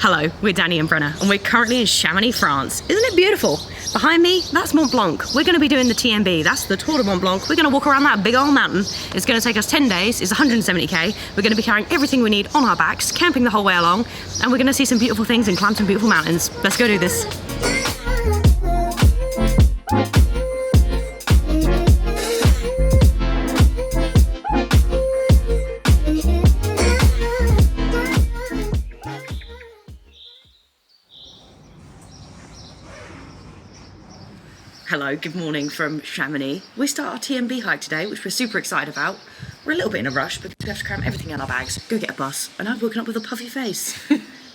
Hello, we're Dani and Brenna, and we're currently in Chamonix, France. Isn't it beautiful? Behind me, that's Mont Blanc. We're going to be doing the TMB, that's the Tour Du Mont Blanc. We're going to walk around that big old mountain. It's going to take us 10 days, it's 170k. We're going to be carrying everything we need on our backs, camping the whole way along, and we're going to see some beautiful things and climb some beautiful mountains. Let's go do this. Hello, good morning from Chamonix. We start our TMB hike today, which we're super excited about. We're a little bit in a rush because we have to cram everything in our bags, go get a bus, and I've woken up with a puffy face.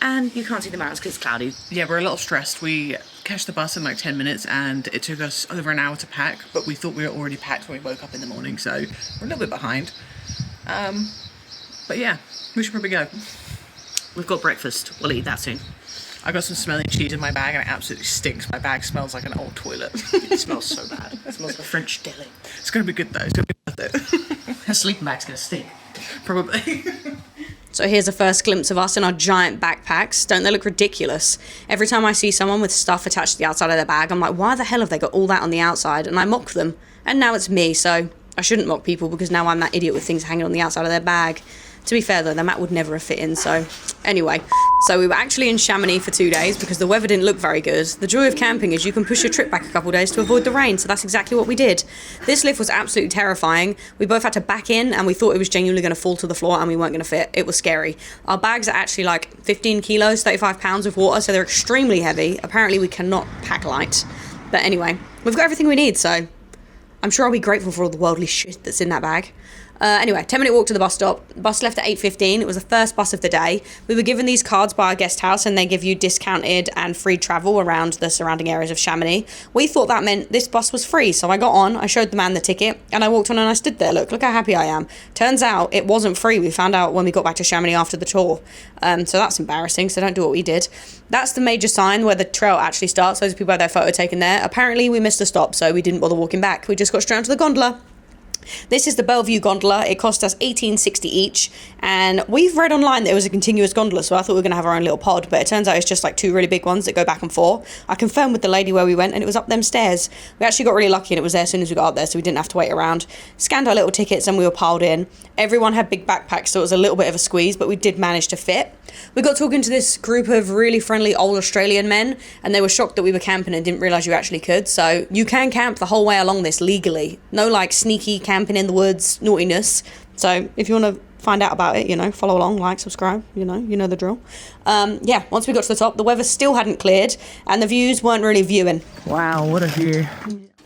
And you can't see the mountains because it's cloudy. Yeah, we're a little stressed. We catch the bus in like 10 minutes and it took us over an hour to pack, but we thought we were already packed when we woke up in the morning, so we're a little bit behind. But yeah, we should probably go. We've got breakfast. We'll eat that soon. I got some smelly cheese in my bag and it absolutely stinks. My bag smells like an old toilet. It smells so bad. It smells like a French deli. It's going to be good though. It's going to be worth it. Her sleeping bag's going to stink. Probably. So here's a first glimpse of us in our giant backpacks. Don't they look ridiculous? Every time I see someone with stuff attached to the outside of their bag, I'm like, why the hell have they got all that on the outside? And I mock them. And now it's me, so I shouldn't mock people because now I'm that idiot with things hanging on the outside of their bag. To be fair though, the mat would never have fit in, so anyway. So we were actually in Chamonix for 2 days because the weather didn't look very good. The joy of camping is you can push your trip back a couple of days to avoid the rain, so that's exactly what we did. This lift was absolutely terrifying. We both had to back in and we thought it was genuinely going to fall to the floor and we weren't going to fit. It was scary. Our bags are actually like 15 kilos, 35 pounds of water, so they're extremely heavy. Apparently we cannot pack light. But anyway, we've got everything we need, so I'm sure I'll be grateful for all the worldly shit that's in that bag. Anyway, 10-minute walk to the bus stop. The bus left at 8:15. It was the first bus of the day. We were given these cards by our guest house and they give you discounted and free travel around the surrounding areas of Chamonix. We thought that meant this bus was free, so I got on, I showed the man the ticket, and I walked on and I stood there. Look how happy I am. Turns out it wasn't free. We found out when we got back to Chamonix after the tour. So that's embarrassing, so don't do what we did. That's the major sign where the trail actually starts. Those people had their photo taken there. Apparently we missed a stop, so we didn't bother walking back. We just got straight onto the gondola. This is the Bellevue gondola. It cost us $18.60 each, and we've read online that it was a continuous gondola, so I thought we were going to have our own little pod, but it turns out it's just like two really big ones that go back and forth. I confirmed with the lady where we went, and it was up them stairs. We actually got really lucky, and it was there as soon as we got up there, so we didn't have to wait around. Scanned our little tickets, and we were piled in. Everyone had big backpacks, so it was a little bit of a squeeze, but we did manage to fit. We got talking to this group of really friendly old Australian men, and they were shocked that we were camping and didn't realise you actually could. So you can camp the whole way along this legally. No like sneaky camping in the woods naughtiness. So if you want to find out about it, follow along, like, subscribe, you know the drill. Yeah, once we got to the top, the weather still hadn't cleared and the views weren't really viewing. Wow, what a view.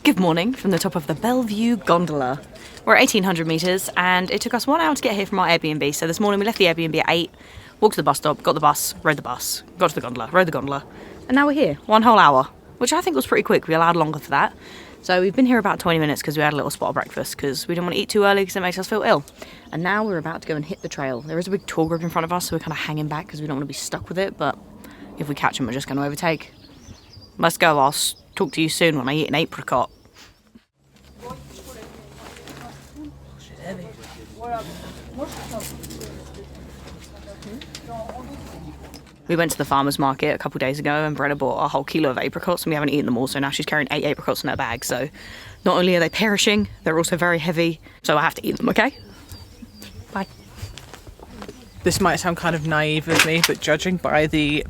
Good morning from the top of the Bellevue gondola. We're at 1,800 metres and it took us 1 hour to get here from our Airbnb. So this morning we left the Airbnb at 8, walked to the bus stop, got the bus, rode the bus, got to the gondola, rode the gondola, and now we're here, 1 whole hour, which I think was pretty quick. We allowed longer for that. So we've been here about 20 minutes because we had a little spot of breakfast because we didn't want to eat too early because it makes us feel ill. And now we're about to go and hit the trail. There is a big tour group in front of us, so we're kind of hanging back because we don't want to be stuck with it, but if we catch them, we're just going to overtake. Let's go. I'll talk to you soon when I eat an apricot. We went to the farmer's market a couple of days ago and Brenna bought a whole kilo of apricots and we haven't eaten them all, so now she's carrying 8 apricots in her bag. So not only are they perishing, they're also very heavy, so I have to eat them, okay? Bye. This might sound kind of naive of me, but judging by the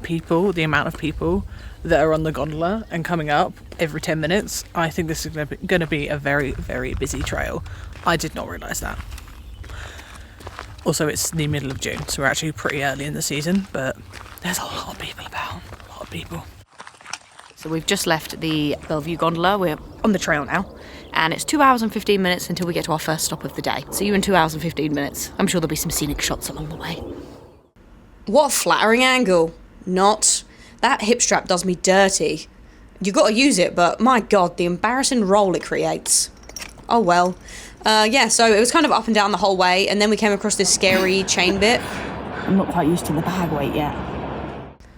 amount of people that are on the gondola and coming up every 10 minutes, I think this is going to be a very, very busy trail. I did not realise that. Also, it's the middle of June, so we're actually pretty early in the season, but there's a lot of people about, a lot of people. So we've just left the Bellevue gondola, we're on the trail now, and it's 2 hours and 15 minutes until we get to our first stop of the day. See you in 2 hours and 15 minutes. I'm sure there'll be some scenic shots along the way. What a flattering angle. Not. That hip strap does me dirty. You got to use it, but my God, the embarrassing roll it creates. Oh well. Yeah, so it was kind of up and down the whole way, and then we came across this scary chain bit. I'm not quite used to the bag weight yet.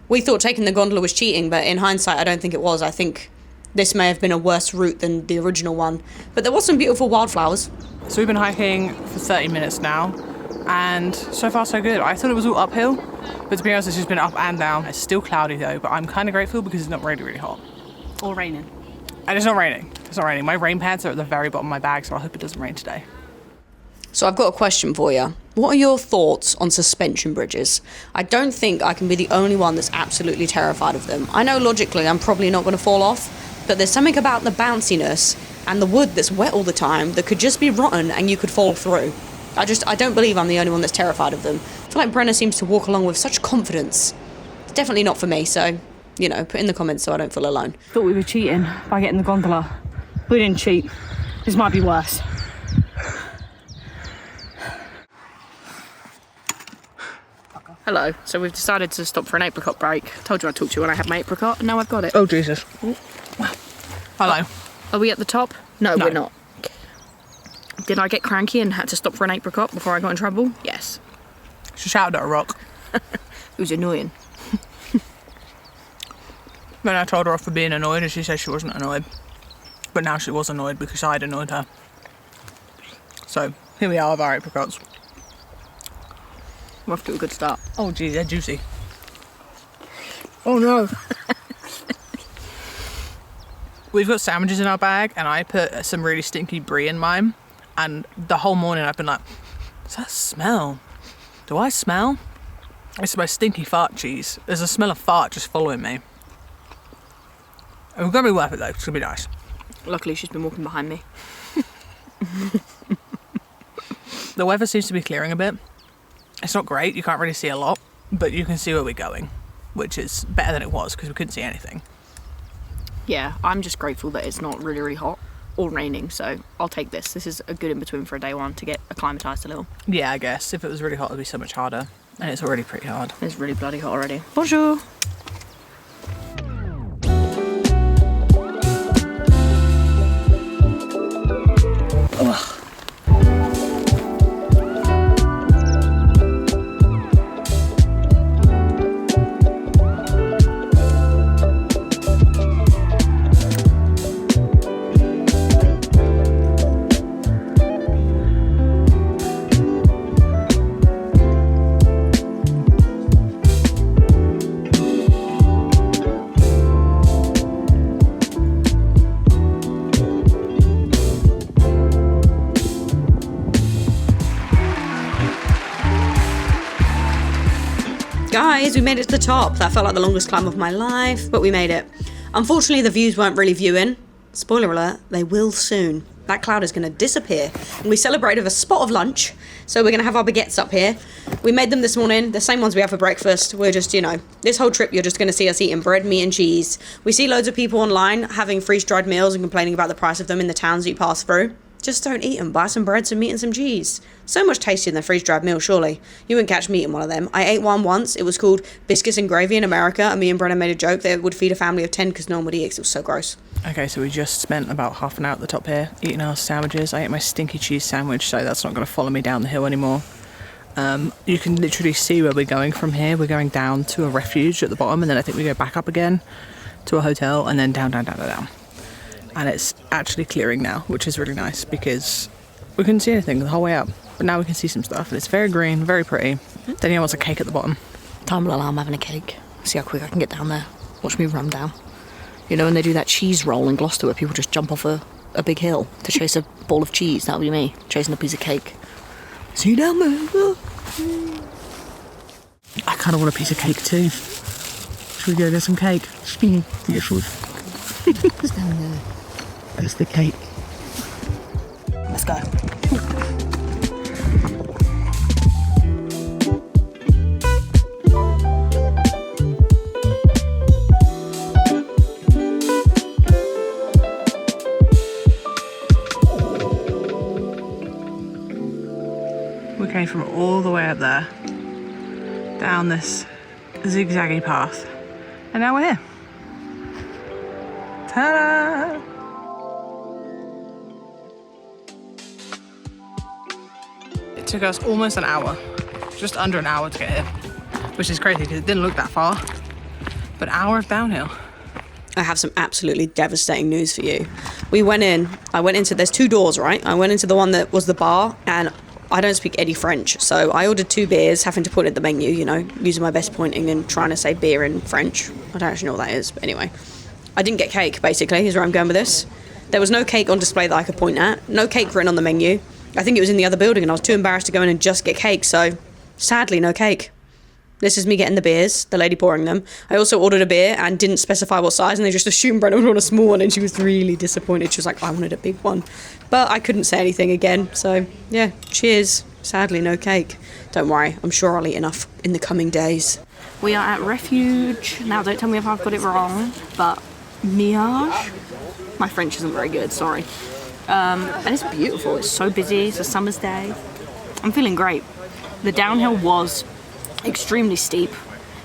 We thought taking the gondola was cheating, but in hindsight, I don't think it was. I think this may have been a worse route than the original one. But there was some beautiful wildflowers. So we've been hiking for 30 minutes now. and so far so good. I thought it was all uphill, but to be honest, it's just been up and down. It's still cloudy though, but I'm kind of grateful because it's not really, really hot. Or raining. And it's not raining. It's not raining. My rain pants are at the very bottom of my bag, so I hope it doesn't rain today. So I've got a question for you. What are your thoughts on suspension bridges? I don't think I can be the only one that's absolutely terrified of them. I know logically I'm probably not going to fall off, but there's something about the bounciness and the wood that's wet all the time that could just be rotten and you could fall through. I don't believe I'm the only one that's terrified of them. I feel like Brenna seems to walk along with such confidence. It's definitely not for me, so, you know, put in the comments so I don't feel alone. Thought we were cheating by getting the gondola. We didn't cheat. This might be worse. Hello. So we've decided to stop for an apricot break. Told you I'd talk to you when I had my apricot, and now I've got it. Oh, Jesus. Hello. Are we at the top? No, No. we're not. Did I get cranky and had to stop for an apricot before I got in trouble? Yes. She shouted at a rock. It was annoying. Then I told her off for being annoyed, and she said she wasn't annoyed. But now she was annoyed because I'd annoyed her. So, here we are with our apricots. We're off to a good start. Oh, gee, they're juicy. Oh no. We've got sandwiches in our bag, and I put some really stinky brie in mine. And the whole morning I've been like, what's that smell? Do I smell? It's my stinky fart cheese. There's a smell of fart just following me. It's going to be worth it though. It's going to be nice. Luckily she's been walking behind me. The weather seems to be clearing a bit. It's not great. You can't really see a lot, but you can see where we're going, which is better than it was because we couldn't see anything. Yeah, I'm just grateful that it's not really, really hot or raining, so I'll take this. This is a good in-between for a day one to get acclimatised a little. Yeah, I guess. If it was really hot, it would be so much harder. And it's already pretty hard. It's really bloody hot already. Bonjour! Ugh. Guys, we made it to the top. That felt like the longest climb of my life, but we made it. Unfortunately, the views weren't really viewing. Spoiler alert, they will soon. That cloud is going to disappear. And we celebrated with a spot of lunch, so we're going to have our baguettes up here. We made them this morning, the same ones we have for breakfast. We're just, you know, this whole trip you're just going to see us eating bread, meat and cheese. We see loads of people online having freeze-dried meals and complaining about the price of them in the towns that you pass through. Just don't eat them. Buy some bread, some meat and some cheese. So much tastier than a freeze-dried meal, surely. You wouldn't catch me eating one of them. I ate one once. It was called biscuits and gravy in America, and me and Brenna made a joke that it would feed a family of 10 because no one would eat it. It was so gross. Okay, so we just spent about half an hour at the top here eating our sandwiches. I ate my stinky cheese sandwich, so that's not going to follow me down the hill anymore. You can literally see where we're going from here. We're going down to a refuge at the bottom, and then I think we go back up again to a hotel, and then down, down, down, down, down. And it's actually clearing now, which is really nice because we couldn't see anything the whole way up. But now we can see some stuff, and it's very green, very pretty. Danielle wants a cake at the bottom. Time will allow I'm having a cake. See how quick I can get down there. Watch me run down. You know when they do that cheese roll in Gloucester where people just jump off a big hill to chase a ball of cheese? That would be me, chasing a piece of cake. See you down there. I kind of want a piece of cake too. Should we go get some cake? Yes, It's down there. That's the cake. Let's go. We came from all the way up there, down this zigzaggy path, and now we're here. Ta-da! It took us almost an hour, just under an hour to get here, which is crazy because it didn't look that far, but an hour of downhill. I have some absolutely devastating news for you. I went into, there's two doors, right? I went into the one that was the bar, and I don't speak any French, so I ordered 2 beers, having to point at the menu, you know, using my best pointing and trying to say beer in French. I don't actually know what that is, but anyway. I didn't get cake, basically. Here's where I'm going with this. There was no cake on display that I could point at. No cake written on the menu. I think it was in the other building, and I was too embarrassed to go in and just get cake, so sadly, no cake. This is me getting the beers, the lady pouring them. I also ordered a beer and didn't specify what size, and they just assumed Brenna would want a small one, and she was really disappointed. She was like, I wanted a big one. But I couldn't say anything again, so yeah, cheers. Sadly, no cake. Don't worry, I'm sure I'll eat enough in the coming days. We are at Refuge. Now, don't tell me if I've got it wrong, but Miage? My French isn't very good, sorry. And it's beautiful. It's so busy. It's a summer's day. I'm feeling great. The downhill was extremely steep.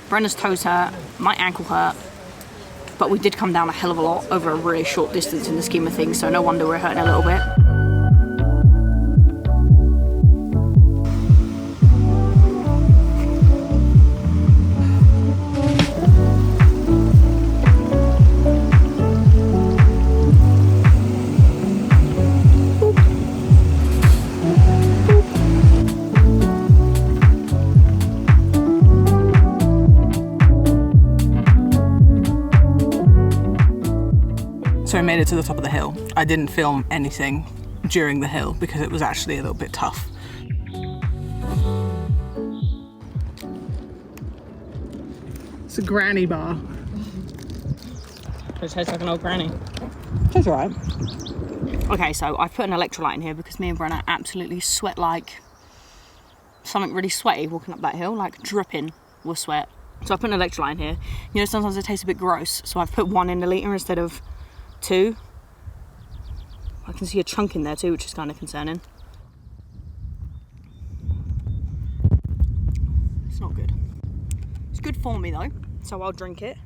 Brenna's toes hurt, my ankle hurt, but we did come down a hell of a lot over a really short distance in the scheme of things, so no wonder we're hurting a little bit. So I made it to the top of the hill. I didn't film anything during the hill because it was actually a little bit tough. It's a granny bar. It tastes like an old granny. That's alright. Okay, so I've put an electrolyte in here because me and Brenna absolutely sweat like something really sweaty walking up that hill, like dripping with sweat. So I put an electrolyte in here. You know, sometimes it tastes a bit gross, so I've put 1 in a litre instead of 2. I can see a chunk in there too, which is kind of concerning. It's not good. It's good for me though, so I'll drink it.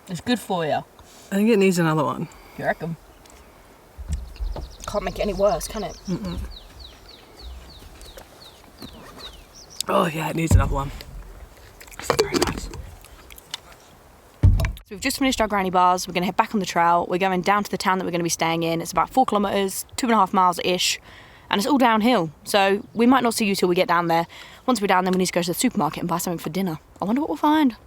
It's good for you. I think it needs another one. You reckon? Can't make it any worse, can it? Mm-mm. Oh yeah, it needs another one. It's very nice. So we've just finished our granny bars. We're going to head back on the trail. We're going down to the town that we're going to be staying in. It's about 4 kilometres, 2.5 miles-ish, and it's all downhill. So we might not see you till we get down there. Once we're down there, we need to go to the supermarket and buy something for dinner. I wonder what we'll find.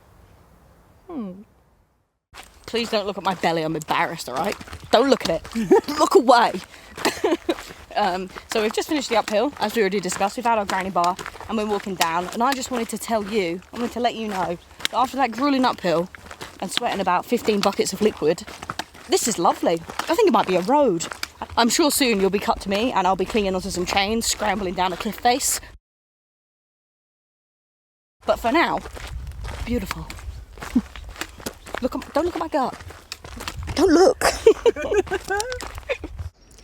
Please don't look at my belly. I'm embarrassed, all right? Don't look at it. Look away. So we've just finished the uphill, as we already discussed. We've had our granny bar and we're walking down, and I just wanted to tell you, I wanted to let you know that after that grueling uphill and sweating about 15 buckets of liquid, this is lovely. I think it might be a road. I'm sure soon you'll be cut to me and I'll be clinging onto some chains, scrambling down a cliff face. But for now, beautiful. Don't look at my gut. Don't look.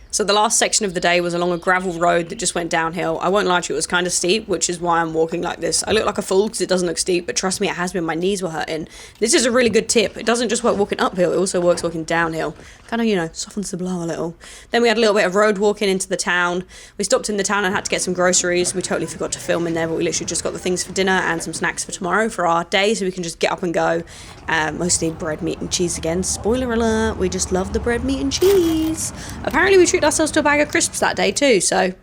So the last section of the day was along a gravel road that just went downhill. I won't lie to you, it was kind of steep, which is why I'm walking like this. I look like a fool because it doesn't look steep, but trust me, it has been. My knees were hurting. This is a really good tip. It doesn't just work walking uphill, it also works walking downhill. Kind of, you know, softens the blow a little. Then we had a little bit of road walking into the town. We stopped in the town and had to get some groceries. We totally forgot to film in there, but we literally just got the things for dinner and some snacks for tomorrow for our day, so we can just get up and go. Mostly bread, meat and cheese again. Spoiler alert, we just love the bread, meat and cheese. Apparently we treated ourselves to a bag of crisps that day too, so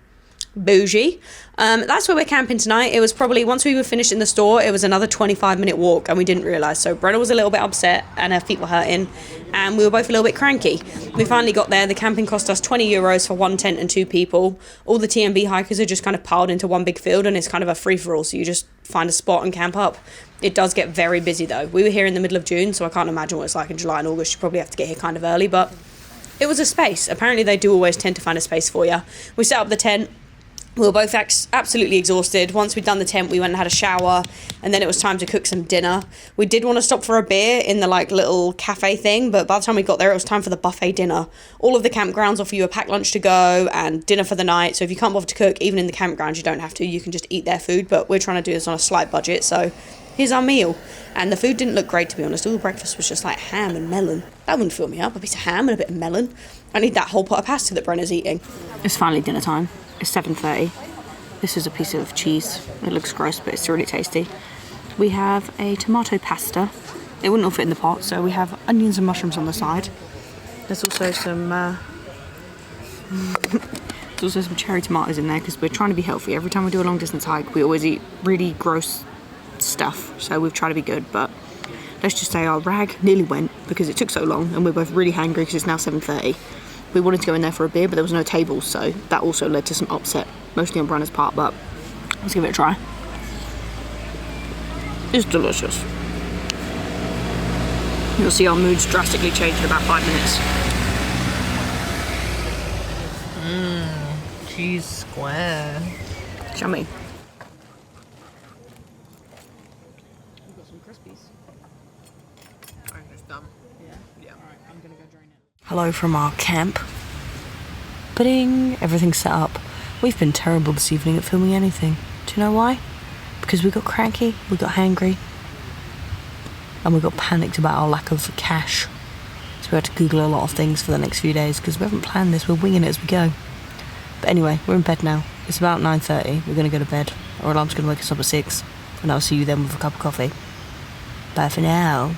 bougie. That's where we're camping tonight. It was probably, once we were finished in the store, it was another 25-minute walk, and we didn't realise. So Brenna was a little bit upset and her feet were hurting, and we were both a little bit cranky. We finally got there. The camping cost us €20 for 1 tent and 2 people. All the TMB hikers are just kind of piled into one big field, and it's kind of a free-for-all, so you just find a spot and camp up. It does get very busy though. We were here in the middle of June, so I can't imagine what it's like in July and August. You probably have to get here kind of early, but it was a space. Apparently they do always tend to find a space for you. We set up the tent. We were both absolutely exhausted. Once we'd done the tent, we went and had a shower, and then it was time to cook some dinner. We did want to stop for a beer in the like little cafe thing, but by the time we got there, it was time for the buffet dinner. All of the campgrounds offer you a packed lunch to go and dinner for the night, so if you can't bother to cook, even in the campgrounds, you don't have to. You can just eat their food, but we're trying to do this on a slight budget, so here's our meal. And the food didn't look great, to be honest. All the breakfast was just like ham and melon. That wouldn't fill me up. A piece of ham and a bit of melon. I need that whole pot of pasta that Brenna's eating. It's finally dinner time. It's 7:30. This is a piece of cheese. It looks gross, but it's really tasty. We have a tomato pasta it wouldn't all fit in the pot, so we have onions and mushrooms on the side. There's also some there's also some cherry tomatoes in there because we're trying to be healthy. Every time we do a long distance hike, we always eat really gross stuff, so we've tried to be good, but let's just say our rag nearly went because it took so long, and we're both really hangry because it's now 7:30. We wanted to go in there for a beer, but there was no tables, so that also led to some upset, mostly on Brenna's part, but let's give it a try. It's delicious. You'll see our moods drastically change in about 5 minutes. Cheese square. Yummy. We've got some crispies. I'm just done. Yeah. Alright, I'm gonna go drain it. Hello from our camp. Pudding, everything's set up. We've been terrible this evening at filming anything. Do you know why? Because we got cranky, we got hangry, and we got panicked about our lack of cash. So we had to Google a lot of things for the next few days because we haven't planned this, we're winging it as we go. But anyway, we're in bed now. It's about 9:30, we're going to go to bed. Our alarm's going to wake us up at 6, and I'll see you then with a cup of coffee. Bye for now.